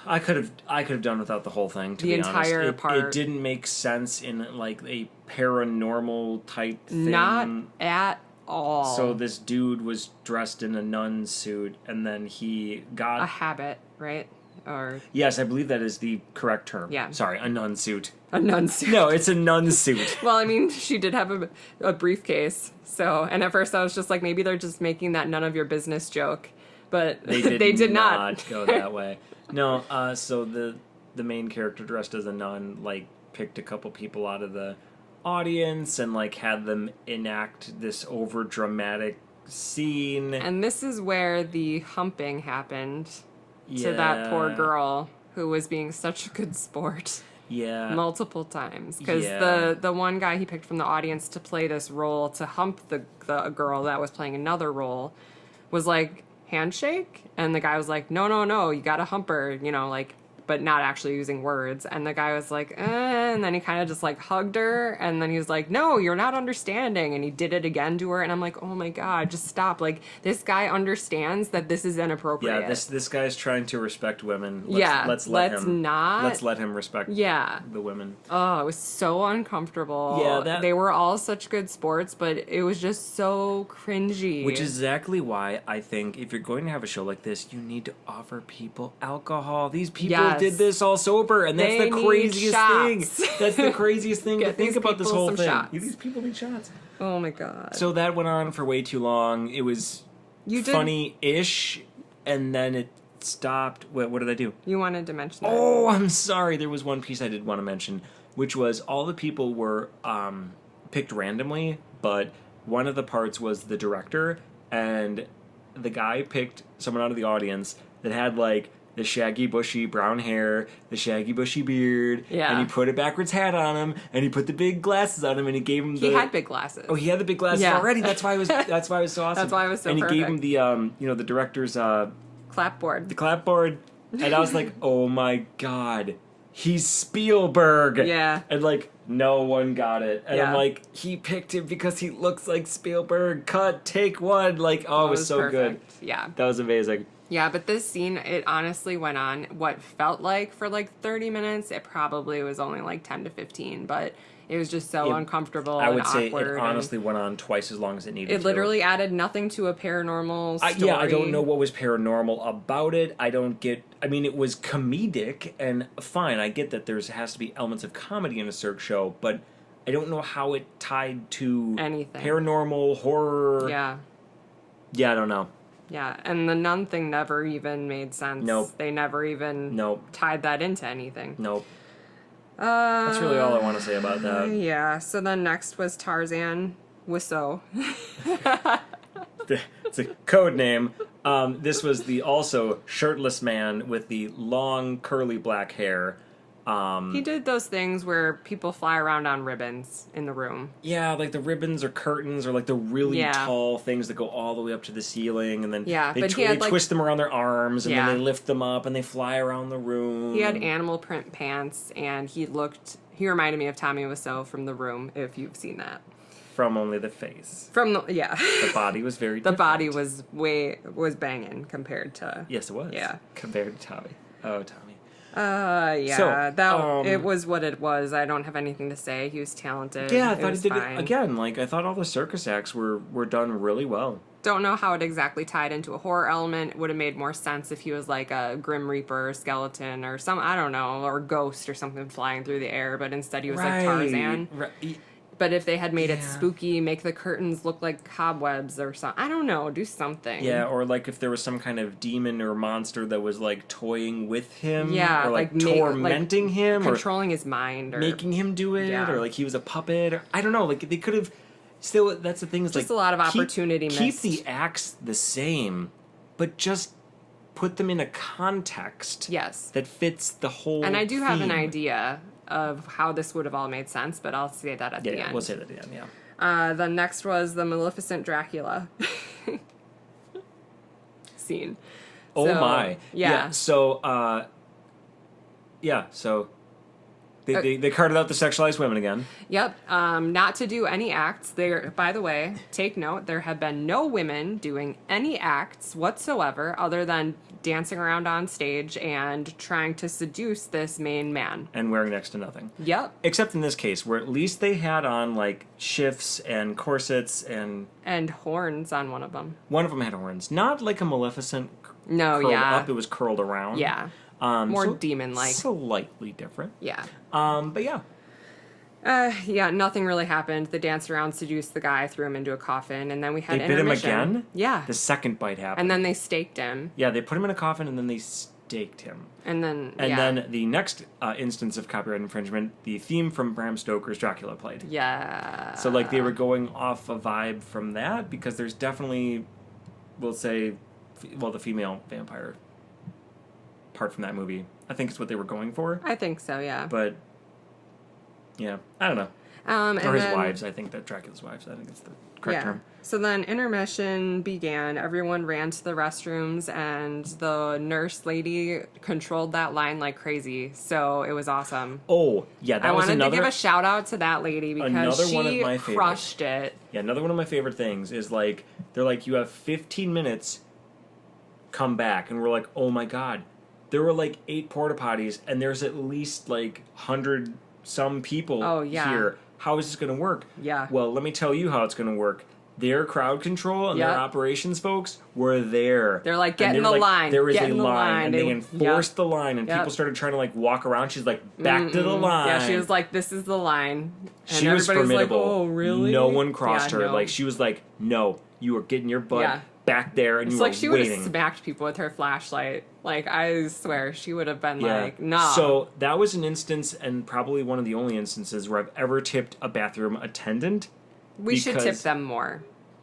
I could have done without the whole thing, to The be honest. entire It part. didn't make sense in like a paranormal type thing. Not at all. So this dude was dressed in a nun suit, and then he got a habit, right? or Yes, I believe that is the correct term. Yeah. Sorry, a nun suit. a nun suit. No, it's a nun suit. Well, I mean, she did have a briefcase. So, and at first I was just like, maybe they're just making that none of your business joke. But They did not go that way. No, so the main character dressed as a nun, like, picked a couple people out of the audience and, like, had them enact this over dramatic scene. And this is where the humping happened to that Yeah. poor girl who was being such a good sport Yeah. multiple times. Because Yeah. the one guy he picked from the audience to play this role, to hump the girl that was playing another role, was like, handshake? And the guy was like, no, you gotta hump her, you know, like, but not actually using words. And the guy was like, and then he kind of just like hugged her, and then he was like, no, you're not understanding, and he did it again to her, and I'm like, oh my god, just stop. Like, this guy understands that this is inappropriate. Yeah, this guy's trying to respect women. Let's let him respect Yeah. the women. Oh, it was so uncomfortable. Yeah, they were all such good sports, but it was just so cringy. Which is exactly why I think if you're going to have a show like this, you need to offer people alcohol. These people Yes. did this all sober, and that's They the need craziest thing. shots. That's the craziest thing to Get think these about this people whole some thing. shots. These people need shots. Oh my god. So that went on for way too long. It was funny-ish, and then it stopped. What did I do? You wanted to mention that. Oh, I'm sorry. There was one piece I did want to mention, which was all the people were picked randomly, but one of the parts was the director, and the guy picked someone out of the audience that had, like, the shaggy, bushy brown hair, the shaggy, bushy beard, Yeah. and he put a backwards hat on him, and he put the big glasses on him, and he gave him He had big glasses. Oh, he had the big glasses Yeah. already. That's why it was so awesome. That's why it was so And he gave him perfect. the director's Clapboard. the clapboard, and I was like, oh my god, he's Spielberg. Yeah. And, like, no one got it. And I'm Yeah. like, he picked him because he looks like Spielberg. Cut, take one. Like, oh, it was so good. perfect. Yeah. That was amazing. Yeah, but this scene, it honestly went on what felt like for like 30 minutes. It probably was only like 10 to 15, but it was just so uncomfortable I would and say awkward. it honestly went on twice as long as it needed It to. literally added nothing to a paranormal story. I don't know what was paranormal about it. I mean, it was comedic, and fine, I get that has to be elements of comedy in a Cirque show, but I don't know how it tied to Anything. Paranormal, horror. Yeah. Yeah, I don't know. Yeah, and the nun thing never even made sense. Nope. They never even Nope. tied that into anything. Nope. That's really all I want to say about that. Yeah, so then next was Tarzan Wiseau. It's a code name. This was the also shirtless man with the long curly black hair. He did those things where people fly around on ribbons in the room. Yeah, like the ribbons or curtains or like the really tall things that go all the way up to the ceiling, and then Yeah, they, but he had, like- twist them around their arms, and Yeah. then they lift them up and they fly around the room. He had animal print pants, and he reminded me of Tommy Wiseau from The Room, if you've seen that. From only the face. The body was very The different. body was banging compared to... Yes, it was. Yeah. Compared to Tommy. Oh, Tommy. Yeah, So, it was what it was. I don't have anything to say. He was talented. Yeah, I It thought was he did fine. it again. Like, I thought all the circus acts were done really well. Don't know how it exactly tied into a horror element. It would have made more sense if he was like a Grim Reaper or skeleton or I don't know, or ghost or something flying through the air, but instead he was like Tarzan. Right. But if they had made it Yeah. spooky, make the curtains look like cobwebs or something. I don't know, do something. Yeah, or like if there was some kind of demon or monster that was like toying with him, Yeah, or like like tormenting him, or controlling his mind, or making him do it, Yeah. or like he was a puppet, or I don't know. Like they could have. Still, that's the thing. Is Just like a lot of keep- opportunity Keep missed. the acts the same, but just put them in a context. Yes. That fits the whole. And I do have an theme. idea of how this would have all made sense, but I'll say that at the Yeah, end. we'll say that at the end. Yeah. The next was the Maleficent Dracula scene. Oh So, my. Yeah. So, they carted out the sexualized women again. Yep. Not to do any acts. There. By the way, take note. There have been no women doing any acts whatsoever, other than dancing around on stage and trying to seduce this main man. And wearing next to nothing. Yep. Except in this case, where at least they had on, like, shifts and corsets, and And horns on one of them. one of them had horns. Not like a Maleficent No. curled Yeah. up, it was curled around. Yeah. More So demon-like. slightly different. Yeah. But yeah. Yeah, nothing really happened. They danced around, seduced the guy, threw him into a coffin, and then we had They bit him intermission. again? Yeah. The second bite happened. And then they staked him. Yeah, they put him in a coffin and then they staked him. And then, Then the next instance of copyright infringement, the theme from Bram Stoker's Dracula played. Yeah. So, like, they were going off a vibe from that because there's definitely, we'll say, the female vampire part from that movie. I think is what they were going for. I think so, yeah. But, yeah, I don't know. And Or his then, wives, I think that Dracula's wives, I think it's the correct term. So then intermission began. Everyone ran to the restrooms, and the nurse lady controlled that line like crazy. So it was awesome. Oh, yeah, that I was wanted another... to give a shout out to that lady because Another one of she my favorites. crushed it. Yeah, another one of my favorite things is, like, they're like, you have 15 minutes, come back. And we're like, oh my God. There were, like, 8 porta potties, and there's at least, like, 100-some people here. How is this going to work? Yeah. Well, let me tell you how it's going to work. Their crowd control and their Yep. operations folks were there. They're like, get And in they the were like, line. There is Get a in the line. And they They- enforced the line, and Yep. people started trying to, like, walk around. She's like, back to the line. Yeah, she was like, this is the line. And She was everybody formidable. like, oh, really? No one crossed Yeah, her. no. Like, she was like, no, you are getting your butt Yeah. back there, and It's you like are she would have waiting. smacked people with her flashlight. Like, I swear, she would have been Yeah. like, nah. So that was an instance, and probably one of the only instances where I've ever tipped a bathroom attendant. we should tip because- them more.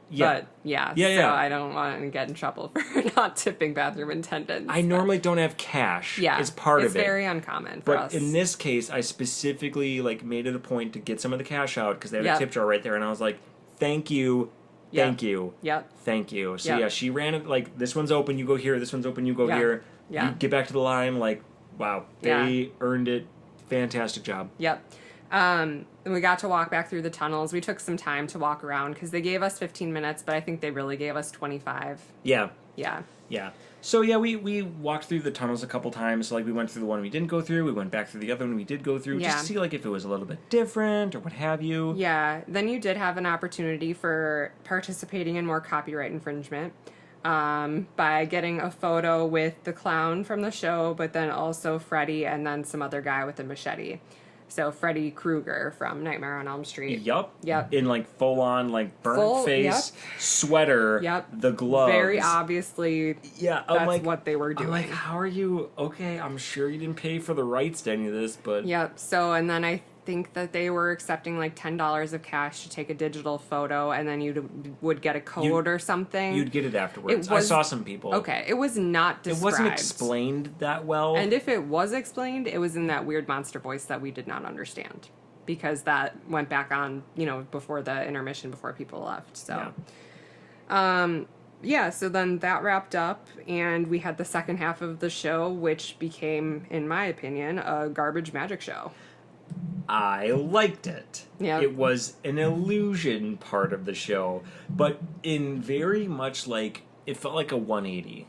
Yeah. But, yeah. Yeah, so yeah. I don't want to get in trouble for not tipping bathroom attendants. I normally don't have cash. Yeah. It's part it's of it. very uncommon for But us. in this case, I specifically like made it a point to get some of the cash out because they had Yep. a tip jar right there, and I was like, "Thank you, Yep. thank you, Yep. thank you." So Yep. yeah, she ran it like this one's open, you go here. This one's open, you go Yeah. here. Yeah. You get back to the line. Like, wow, they earned it. Fantastic job. Yep. And we got to walk back through the tunnels. We took some time to walk around because they gave us 15 minutes, but I think they really gave us 25. Yeah, Yeah. yeah. So yeah, we walked through the tunnels a couple times. So like we went through the one we didn't go through. We went back through the other one we did go through, Yeah. just to see like if it was a little bit different or what have you. Yeah. Then you did have an opportunity for participating in more copyright infringement by getting a photo with the clown from the show, but then also Freddy and then some other guy with a machete. So Freddy Krueger from Nightmare on Elm Street. Yup. Yep. In like full on like burnt Full- face, sweater, Yep. the gloves. Very obviously Yeah, that's I'm like, what they were doing. I'm like, how are you? Okay, I'm sure you didn't pay for the rights to any of this, but Yep. So, and then I think that they were accepting like $10 of cash to take a digital photo, and then you would get a code or something. you'd get it afterwards. It was- I saw some people. Okay, it was not It described. wasn't explained that well. And if it was explained, it was in that weird monster voice that we did not understand, because that went back on, before the intermission, before people left. So, yeah, so then that wrapped up, and we had the second half of the show, which became, in my opinion, a garbage magic show. I liked it. Yeah. It was an illusion part of the show, but in very much like, it felt like a 180.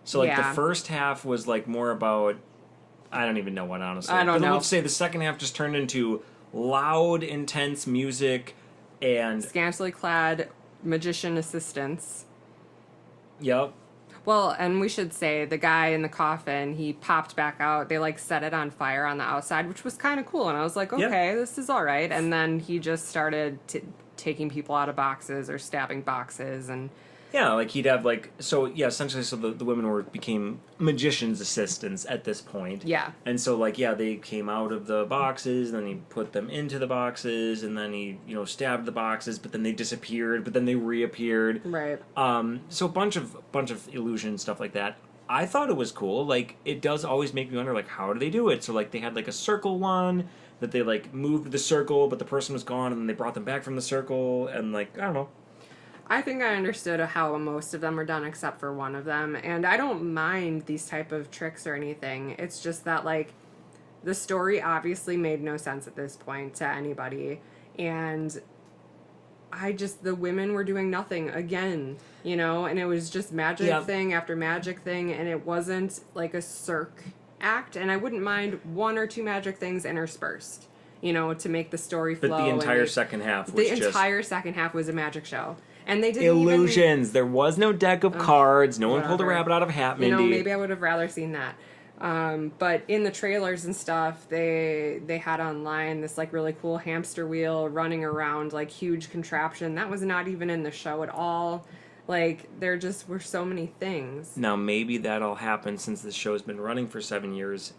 So like the Yeah. first half was like more about, I don't even know what, honestly. I don't But know. Let's say the second half just turned into loud, intense music and, Scantily clad magician assistants. yep. Well, and we should say the guy in the coffin, he popped back out. They like set it on fire on the outside, which was kind of cool. And I was like, Yeah. okay, this is all right. And then he just started taking people out of boxes or stabbing boxes. And Yeah, like he'd have like, so yeah, essentially so the women became magician's assistants at this point. yeah, And so, like, yeah, they came out of the boxes, and then he put them into the boxes, and then he, stabbed the boxes, but then they disappeared, but then they reappeared. right. So a bunch of illusion stuff like that. I thought it was cool. Like, it does always make me wonder, like, how do they do it? So, like, they had, like, a circle one that they, like, moved the circle, but the person was gone, and then they brought them back from the circle, and, like, I don't know. I think I understood how most of them were done except for one of them. And I don't mind these type of tricks or anything. It's just that, like, the story obviously made no sense at this point to anybody. And the women were doing nothing again, and it was just magic Yeah. thing after magic thing. And it wasn't like a Cirque act. And I wouldn't mind one or two magic things interspersed, to make the story flow. But the and entire make- second half was the just entire second half was a magic show. And they didn't illusions. There was no deck of cards. No one pulled a whatever. rabbit out of a hat, Mindy. Maybe I would have rather seen that. But in the trailers and stuff, they had online this like really cool hamster wheel running around, like huge contraption that was not even in the show at all. Like there just were so many things. Now maybe that all happened since the show's been running for 7 years.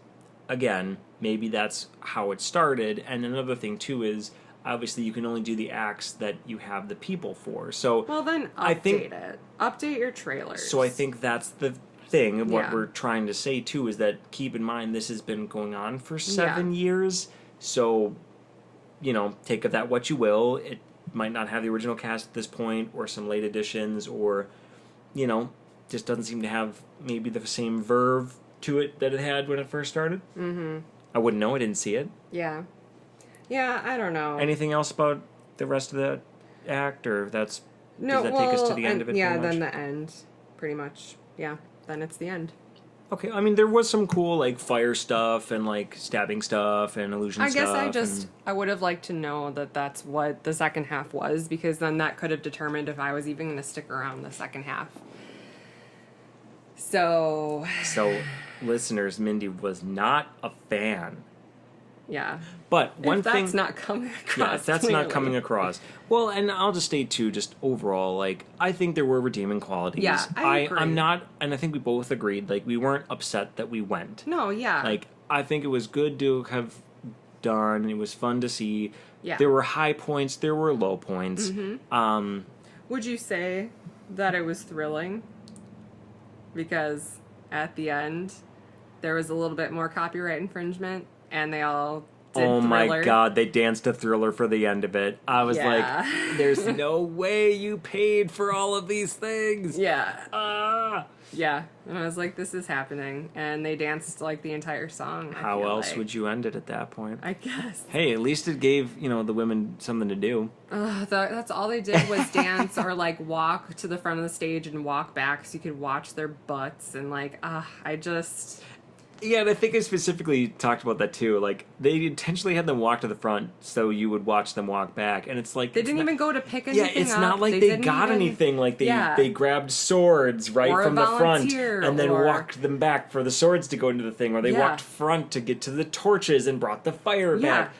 Again, maybe that's how it started. And another thing too is obviously you can only do the acts that you have the people for. So Well, then update your trailers. So I think that's the thing of what Yeah. we're trying to say too, is that keep in mind this has been going on for 7 years. So, take of that what you will. It might not have the original cast at this point, or some late additions, or just doesn't seem to have maybe the same verve to it that it had when it first started. Mm-hmm. I wouldn't know. I didn't see it. Yeah, I don't know. Anything else about the rest of the act, or does that take us to the end of it? Yeah, pretty then much? the end, pretty much. Yeah, then it's the end. Okay, I mean, there was some cool, like, fire stuff and, like, stabbing stuff and illusion stuff. I guess I would have liked to know that that's what the second half was, because then that could have determined if I was even going to stick around the second half. So, listeners, Mindy was not a fan. yeah. But one if thing... that's not coming across, Yeah, if that's clearly. not coming across. Well, and I'll just state, too, just overall, like, I think there were redeeming qualities. Yeah, I agree. I'm not, and I think we both agreed, like, we weren't upset that we went. No, yeah. Like, I think it was good to have done. It was fun to see. Yeah. There were high points. There were low points. Mm-hmm. Would you say that it was thrilling? Because at the end, there was a little bit more copyright infringement, and they all did Oh my Thriller. God, they danced a Thriller for the end of it. I was Yeah. like, there's no way you paid for all of these things. Yeah. Ah. Yeah. And I was like, this is happening. And they danced like the entire song. How else would you end it at that point? I guess. Hey, at least it gave, the women something to do. That's all they did was dance or like walk to the front of the stage and walk back so you could watch their butts. And like, I just... Yeah, and I think I specifically talked about that too. Like, they intentionally had them walk to the front so you would watch them walk back. And it's like... They didn't even go to pick anything up. Yeah, it's not like they didn't got even- anything. Like, they grabbed swords right Or a from the front volunteer, and then or- walked them back for the swords to go into the thing. Or they Yeah. walked front to get to the torches and brought the fire Yeah. back.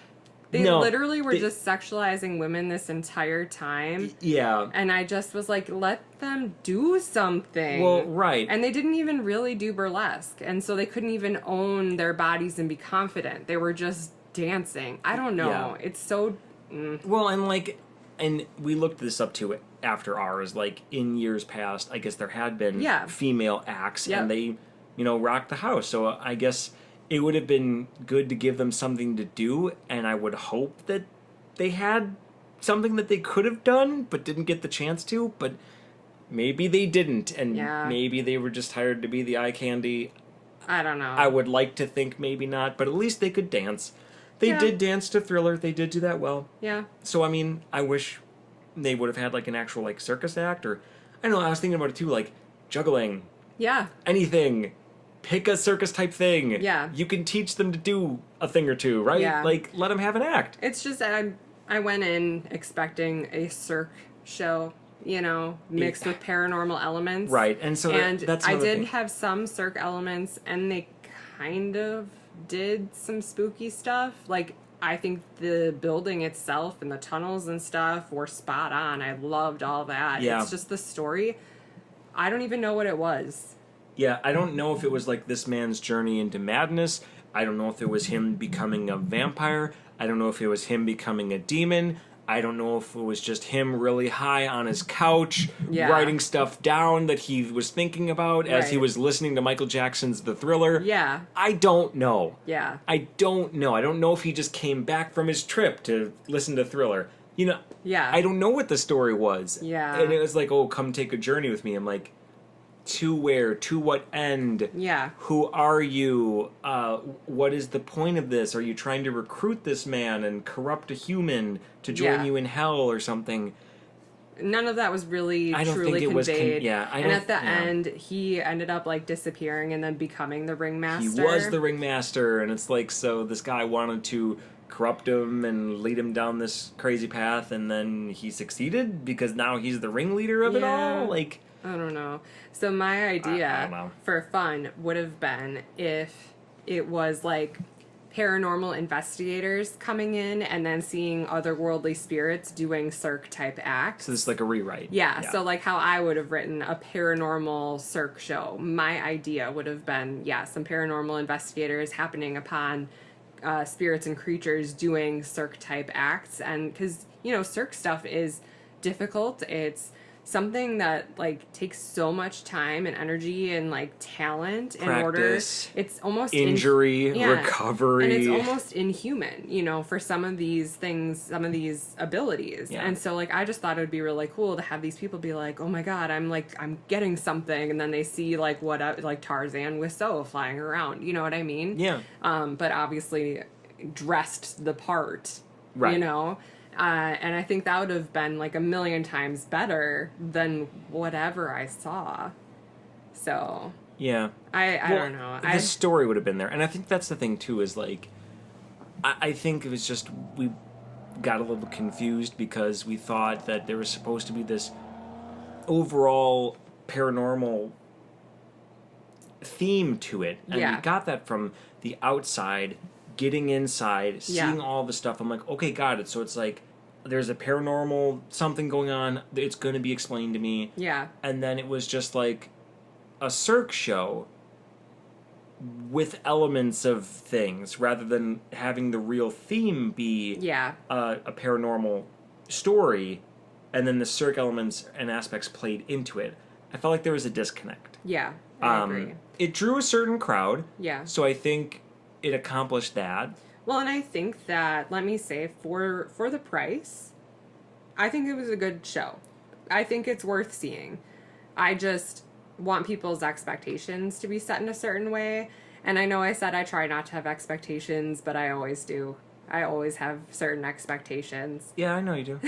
They No, literally were they- just sexualizing women this entire time. Yeah. And I just was like, let them do something. Well, right. And they didn't even really do burlesque. And so they couldn't even own their bodies and be confident. They were just dancing. I don't know. Yeah. It's so... Well, and we looked this up too after ours. Like, in years past, I guess there had been Yeah. female acts, Yep. and they, rocked the house. So I guess it would have been good to give them something to do, and I would hope that they had something that they could have done, but didn't get the chance to, but maybe they didn't, and Yeah. maybe they were just hired to be the eye candy. I don't know. I would like to think maybe not, but at least they could dance. They Yeah. did dance to Thriller, they did do that well. Yeah. So, I mean, I wish they would have had, like, an actual, like, circus act, or, I don't know, I was thinking about it, too, like, juggling, Yeah. anything. Pick a circus-type thing. Yeah. You can teach them to do a thing or two, right? Yeah. Like, let them have an act. It's just I went in expecting a Cirque show, mixed with paranormal elements. Right, and so that's I another did thing. have some Cirque elements, and they kind of did some spooky stuff. Like, I think the building itself and the tunnels and stuff were spot on. I loved all that. Yeah. It's just the story. I don't even know what it was. Yeah, I don't know if it was, like, this man's journey into madness. I don't know if it was him becoming a vampire. I don't know if it was him becoming a demon. I don't know if it was just him really high on his couch, Yeah. writing stuff down that he was thinking about as he Right. was listening to Michael Jackson's The Thriller. Yeah. I don't know. Yeah. I don't know. I don't know if he just came back from his trip to listen to Thriller. Yeah. I don't know what the story was. Yeah. And it was like, oh, come take a journey with me. I'm like, to where? To what end? Yeah. Who are you? What is the point of this? Are you trying to recruit this man and corrupt a human to join Yeah. you in hell or something? None of that was really I don't truly think it was conveyed. I and don't- at the yeah. end, he ended up like disappearing and then becoming the He ringmaster. was the ringmaster, and it's like, so this guy wanted to corrupt him and lead him down this crazy path, and then he succeeded because now he's the ringleader of it Yeah. all? Like... I don't know. So my idea I don't know. for fun would have been if it was like paranormal investigators coming in and then seeing otherworldly spirits doing Cirque type acts. So this is like a rewrite. Yeah, so like how I would have written a paranormal Cirque show. My idea would have been, some paranormal investigators happening upon spirits and creatures doing Cirque type acts. And because, Cirque stuff is difficult. It's something that like takes so much time and energy and like talent in order. Practice, it's almost injury, recovery, and it's almost inhuman, for some of these things, some of these abilities. Yeah. And so like I just thought it would be really cool to have these people be like, oh my god, I'm getting something, and then they see like like Tarzan with So flying around, you know what I mean? Yeah. But obviously dressed the part, right? And I think that would have been like a million times better than whatever I saw. So yeah, I don't know. The story would have been there, and I think that's the thing too. Is like, I think it was just we got a little confused because we thought that there was supposed to be this overall paranormal theme to it, and we got that from the outside. Getting inside, seeing all the stuff, I'm like, okay, got it. So it's like, there's a paranormal something going on. It's going to be explained to me. Yeah. And then it was just like a Cirque show with elements of things rather than having the real theme be a paranormal story, and then the Cirque elements and aspects played into it. I felt like there was a disconnect. Yeah, I agree. It drew a certain crowd. Yeah. So I think it accomplished that. Well, and I think that, let me say, for the price, I think it was a good show. I think it's worth seeing. I just want people's expectations to be set in a certain way. And I know I said I try not to have expectations, but I always do. I always have certain expectations. Yeah, I know you do.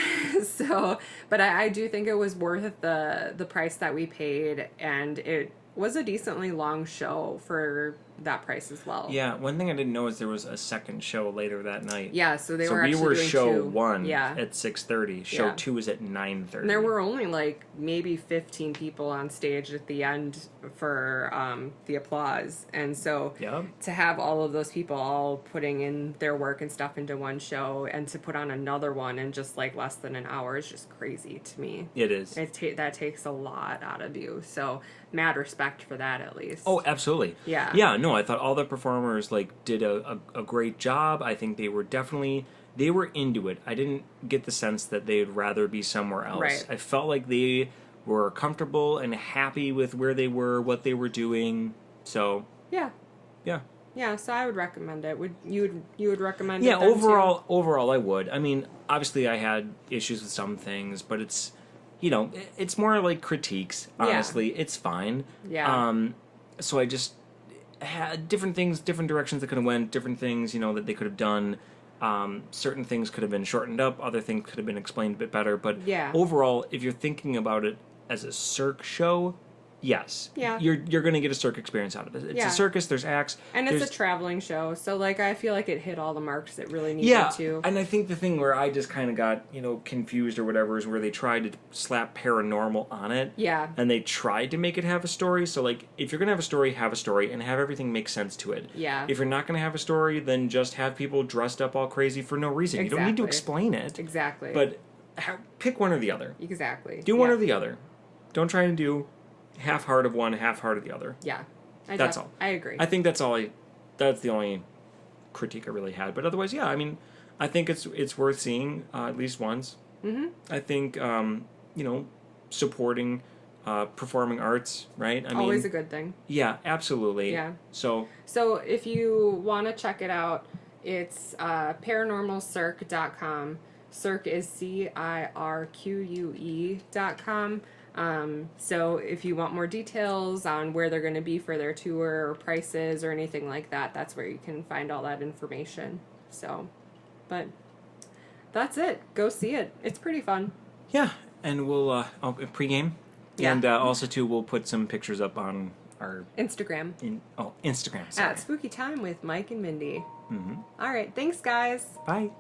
So, but I do think it was worth the price that we paid, and it was a decently long show for that price as well. Yeah, one thing I didn't know is there was a second show later that night. Yeah, so we were doing show two. 1 at 6:30. Show 2 is at 9:30. And there were only like maybe 15 people on stage at the end for the applause. And so to have all of those people all putting in their work and stuff into one show and to put on another one in just like less than an hour is just crazy to me. It is. That takes a lot out of you. So mad respect for that, at least. Oh, absolutely. Yeah. Yeah, no, I thought all the performers like did a great job. I think they were into it. I didn't get the sense that they'd rather be somewhere else. Right. I felt like they were comfortable and happy with where they were, what they were doing. So yeah. Yeah, so I would recommend it. You would recommend it? Yeah, then overall I would. I mean, obviously I had issues with some things, but it's it's more like critiques, honestly. Yeah. It's fine. Yeah. So I just had different things, different directions that could have went, different things, that they could have done. Certain things could have been shortened up, other things could have been explained a bit better. But overall, if you're thinking about it as a Cirque show, yes. Yeah. You're going to get a Cirque experience out of it. It's a circus, there's acts. And it's a traveling show, so like I feel like it hit all the marks it really needed to. Yeah, and I think the thing where I just kind of got, confused or whatever is where they tried to slap paranormal on it. Yeah. And they tried to make it have a story. So like, if you're going to have a story and have everything make sense to it. Yeah. If you're not going to have a story, then just have people dressed up all crazy for no reason. Exactly. You don't need to explain it. Exactly. But pick one or the other. Exactly. Do one or the other. Don't try and do half-heart of one, half-heart of the other. Yeah. That's all. I agree. I think that's the only critique I really had. But otherwise, yeah, I mean, I think it's worth seeing at least once. Mm-hmm. I think, supporting performing arts, right? I Always mean, a good thing. Yeah, absolutely. Yeah. So if you want to check it out, it's paranormalcirque.com. Cirque is CIRQUE.com. So if you want more details on where they're going to be for their tour or prices or anything like that, that's where you can find all that information. So, but that's it. Go see it. It's pretty fun. Yeah, and we'll pregame, and also too we'll put some pictures up on our Instagram. Instagram. Sorry. At Spooky Time with Mike and Mindy. Mm-hmm. All right. Thanks, guys. Bye.